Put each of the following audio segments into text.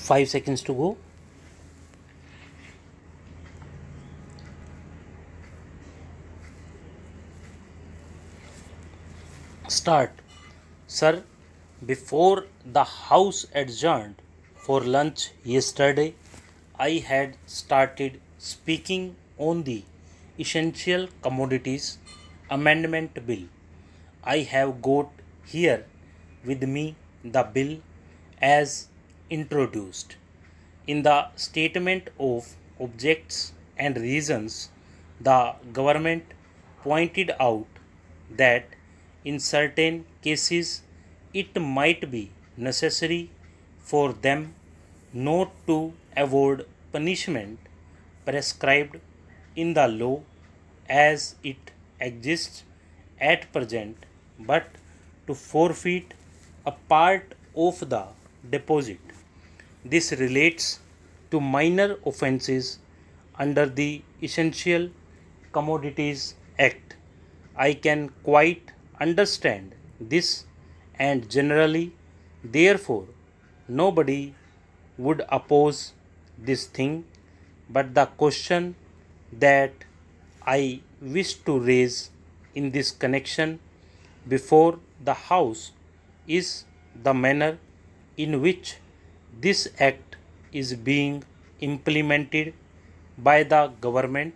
5 seconds to go. Start. Sir, before the House adjourned for lunch yesterday, I had started speaking on the Essential Commodities Amendment Bill. I have got here with me the bill as introduced. In the statement of objects and reasons, the government pointed out that in certain cases it might be necessary for them not to avoid punishment prescribed in the law as it exists at present, but to forfeit a part of the deposit. This relates to minor offences under the Essential Commodities Act. I can quite understand this, and generally, therefore, nobody would oppose this thing. But the question that I wish to raise in this connection before the House is the manner in which this act is being implemented by the government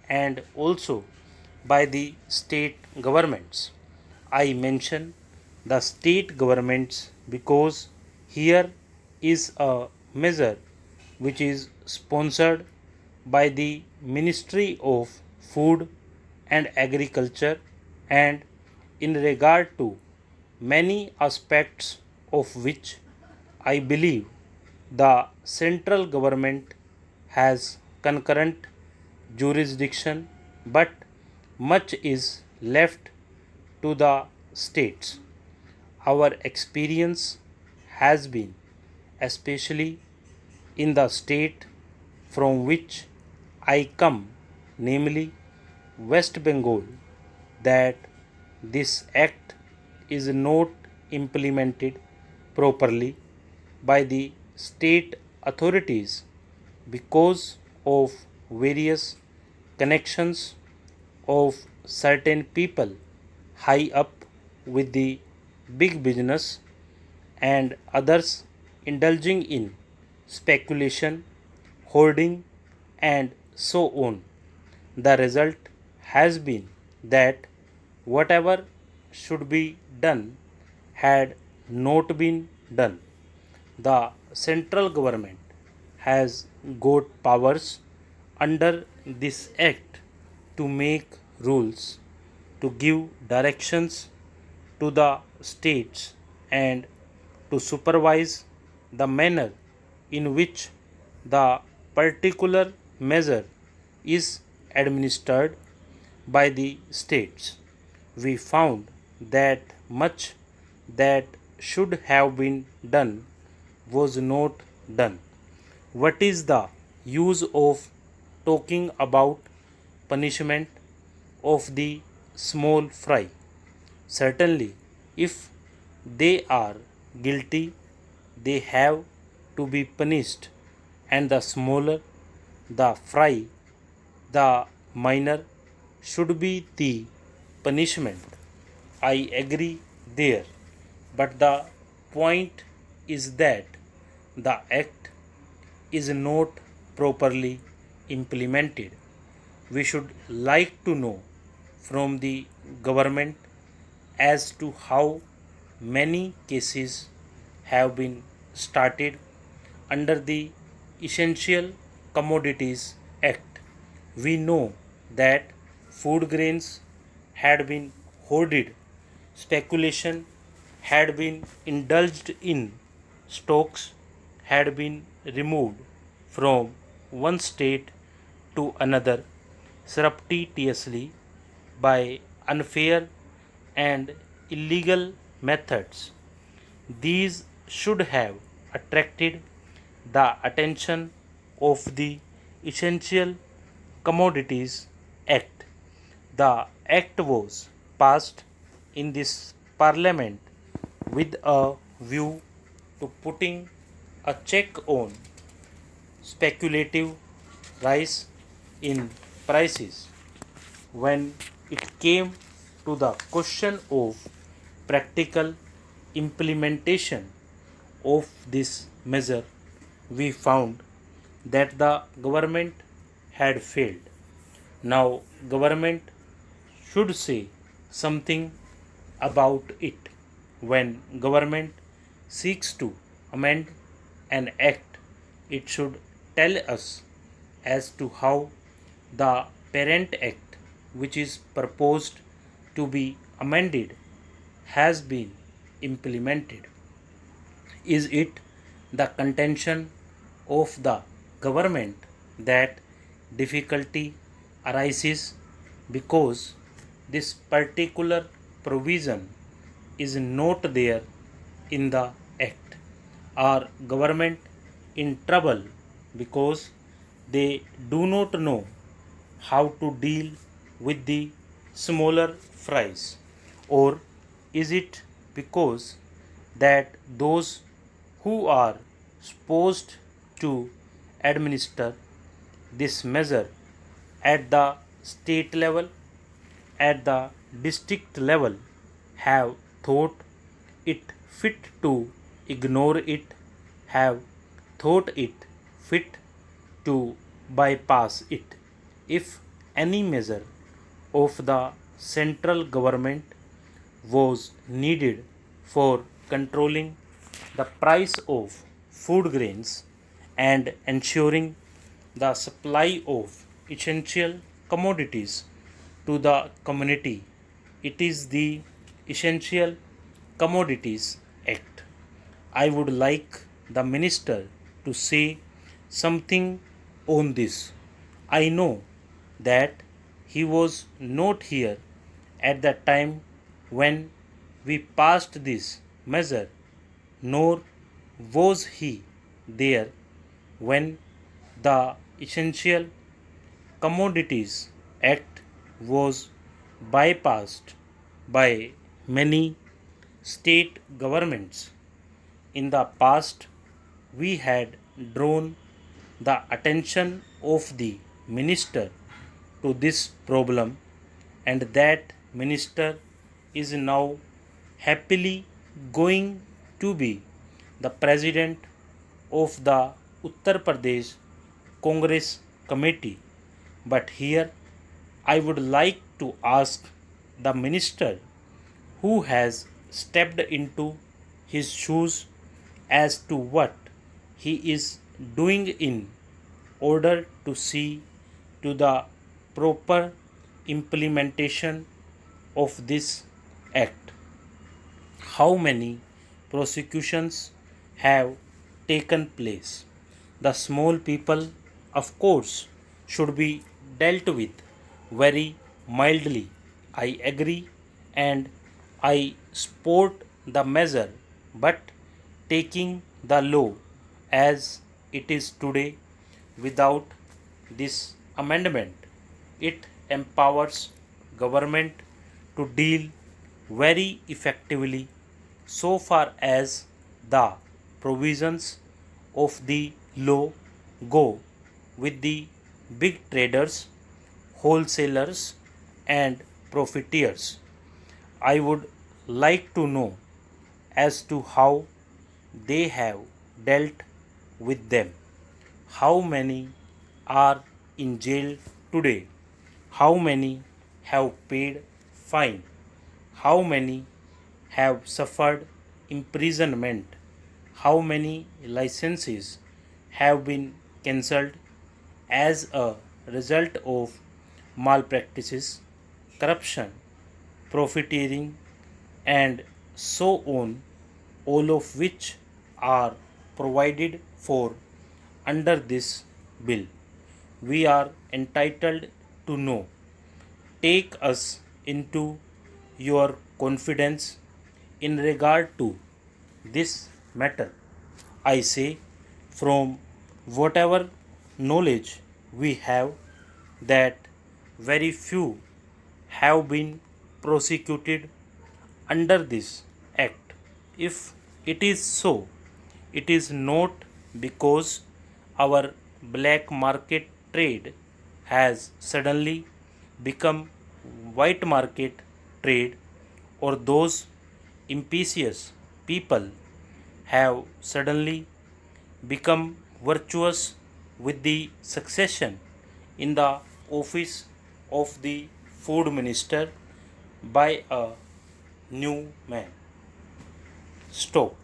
and also by the state governments. I mention the state governments because here is a measure which is sponsored by the Ministry of Food and Agriculture, and in regard to many aspects of which I believe the central government has concurrent jurisdiction, but much is left to the states. Our experience has been, especially in the state from which I come, namely West Bengal, that this act is not implemented properly by the state authorities because of various connections of certain people high up with the big business and others indulging in speculation, hoarding, and so on. The result has been that whatever should be done had not been done. The central government has got powers under this act to make rules, to give directions to the states, and to supervise the manner in which the particular measure is administered by the states. We found that much that should have been done was not done. What is the use of talking about punishment of the small fry? Certainly, if they are guilty, they have to be punished, and the smaller the fry, the minor should be the punishment. I agree there, but the point is that the act is not properly implemented. We should like to know from the government as to how many cases have been started under the Essential Commodities Act. We know that food grains had been hoarded, speculation had been indulged in, stocks had been removed from one state to another surreptitiously by unfair and illegal methods. These should have attracted the attention of the Essential Commodities Act. The act was passed in this parliament with a view to putting a check on speculative rise in prices. When it came to the question of practical implementation of this measure, we found that the government had failed. Now government should say something about it. When government seeks to amend an act, it should tell us as to how the parent act, which is proposed to be amended, has been implemented. Is it the contention of the government that difficulty arises because this particular provision is not there in the act? Are government in trouble because they do not know how to deal with the smaller fries? Or is it because that those who are supposed to administer this measure at the state level, at the district level, have thought it fit to ignore it, have thought it fit to bypass it? If any measure of the central government was needed for controlling the price of food grains and ensuring the supply of essential commodities to the community, it is the Essential Commodities Act. I would like the minister to say something on this. I know that he was not here at the time when we passed this measure, nor was he there when the Essential Commodities Act was bypassed by many state governments. In the past, we had drawn the attention of the minister to this problem, and that minister is now happily going to be the president of the Uttar Pradesh Congress Committee. But here I would like to ask the minister who has stepped into his shoes as to what he is doing in order to see to the proper implementation of this act. How many prosecutions have taken place? The small people, of course, should be dealt with very mildly. I agree and I support the measure, but taking the law as it is today without this amendment, it empowers government to deal very effectively so far as the provisions of the law go with the big traders, wholesalers and profiteers. I would like to know as to how they have dealt with them. How many are in jail today? How many have paid fine? How many have suffered imprisonment? How many licenses have been cancelled as a result of malpractices, corruption, profiteering, and so on, all of which are provided for under this bill? We are entitled to know. Take us into your confidence in regard to this matter. I say, from whatever knowledge we have, that very few have been prosecuted under this act. If it is so, it is not because our black market trade has suddenly become white market trade, or those impious people have suddenly become virtuous with the succession in the office of the food minister by a new man. Stop.